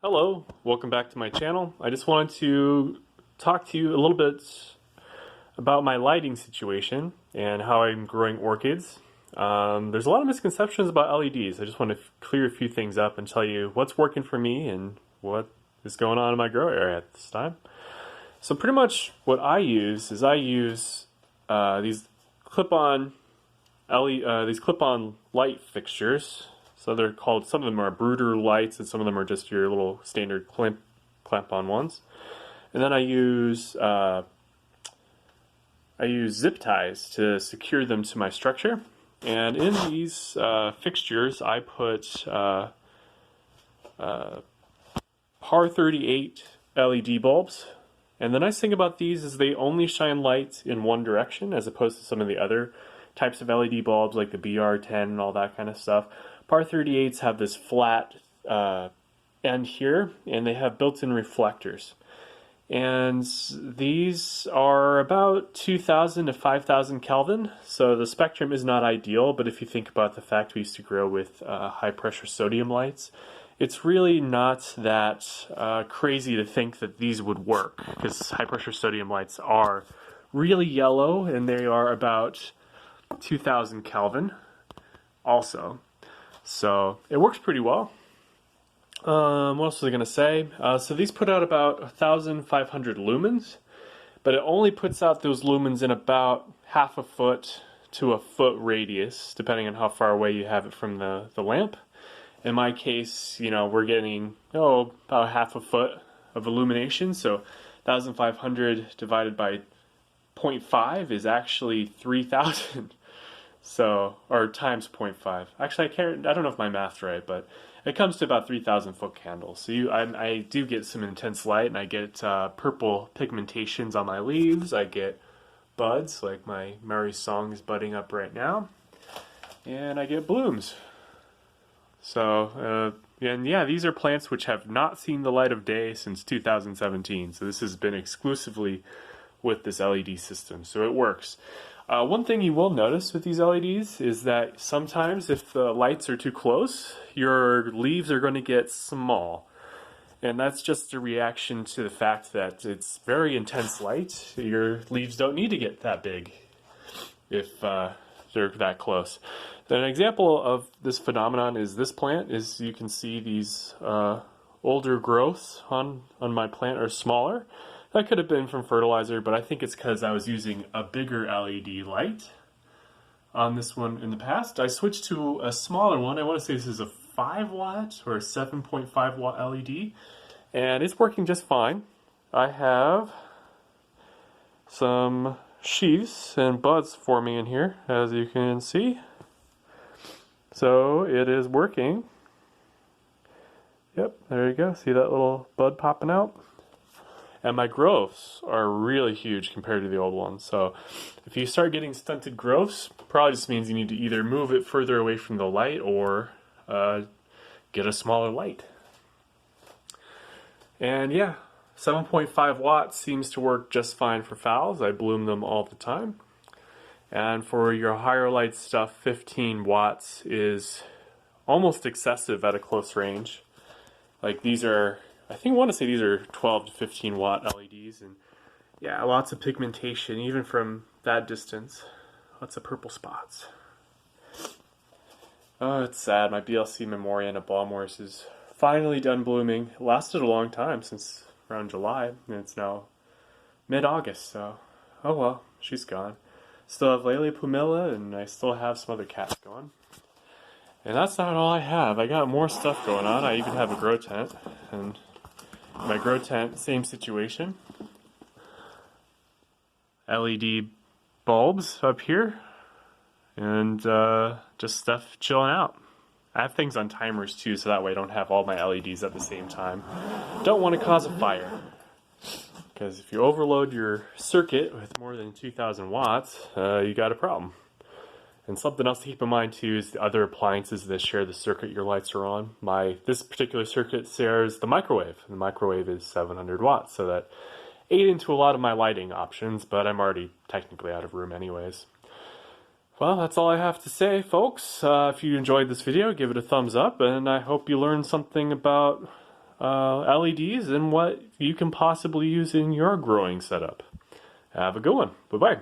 Hello, welcome back to my channel. I just wanted to talk to you a little bit about my lighting situation and how I'm growing orchids. There's a lot of misconceptions about LEDs. I just want to clear a few things up and tell you what's working for me and what is going on in my grow area at this time. So pretty much what I use is these clip-on light fixtures. So they're called, some of them are brooder lights and some of them are just your little standard clamp-on ones. And then I use zip ties to secure them to my structure. And in these fixtures I put par 38 LED bulbs. And the nice thing about these is they only shine light in one direction as opposed to some of the other types of LED bulbs like the BR10 and all that kind of stuff. Par 38s have this flat end here, and they have built-in reflectors. And these are about 2,000 to 5,000 Kelvin, so the spectrum is not ideal, but if you think about the fact we used to grow with high-pressure sodium lights, it's really not that crazy to think that these would work, because high-pressure sodium lights are really yellow, and they are about 2,000 Kelvin also. So it works pretty well. What else was I going to say? So these put out about 1,500 lumens, but it only puts out those lumens in about half a foot to a foot radius, depending on how far away you have it from the lamp. In my case, we're getting about half a foot of illumination, so 1,500 divided by 0.5 is actually 3,000. So, or times 0.5. Actually, I don't know if my math's right, but it comes to about 3,000 foot candles. So I do get some intense light, and I get purple pigmentations on my leaves. I get buds, like my Mary's Song is budding up right now. And I get blooms. So, and yeah, these are plants which have not seen the light of day since 2017. So this has been exclusively with this LED system. So it works. One thing you will notice with these LEDs is that sometimes if the lights are too close, your leaves are going to get small. And that's just a reaction to the fact that it's very intense light. Your leaves don't need to get that big if they're that close. An example of this phenomenon is this plant. Is you can see these older growths on my plant are smaller. That could have been from fertilizer, but I think it's because I was using a bigger LED light on this one in the past. I switched to a smaller one. I want to say this is a 5 watt or a 7.5 watt LED, and it's working just fine. I have some sheaths and buds forming in here, as you can see. So it is working. Yep, there you go. See that little bud popping out? And my growths are really huge compared to the old ones. So if you start getting stunted growths, probably just means you need to either move it further away from the light or get a smaller light. And yeah, 7.5 watts seems to work just fine for phals. I bloom them all the time. And for your higher light stuff, 15 watts is almost excessive at a close range. Like these are, I want to say these are 12 to 15 watt LEDs, and yeah, lots of pigmentation even from that distance. Lots of purple spots. Oh, it's sad. My BLC Memoriana Balmors is finally done blooming. It lasted a long time, since around July, and it's now mid-August, so oh well, she's gone. Still have Lele Pumilla, and I still have some other cats going. And that's not all I have. I got more stuff going on. I even have a grow tent, and my grow tent, same situation. LED bulbs up here, and just stuff chilling out. I have things on timers too, so that way I don't have all my LEDs at the same time. Don't want to cause a fire, because if you overload your circuit with more than 2,000 watts, you got a problem. And something else to keep in mind too is the other appliances that share the circuit your lights are on. This particular circuit shares the microwave. The microwave is 700 watts, so that ate into a lot of my lighting options, but I'm already technically out of room anyways. Well, that's all I have to say, folks. If you enjoyed this video, give it a thumbs up, and I hope you learned something about LEDs and what you can possibly use in your growing setup. Have a good one. Bye-bye.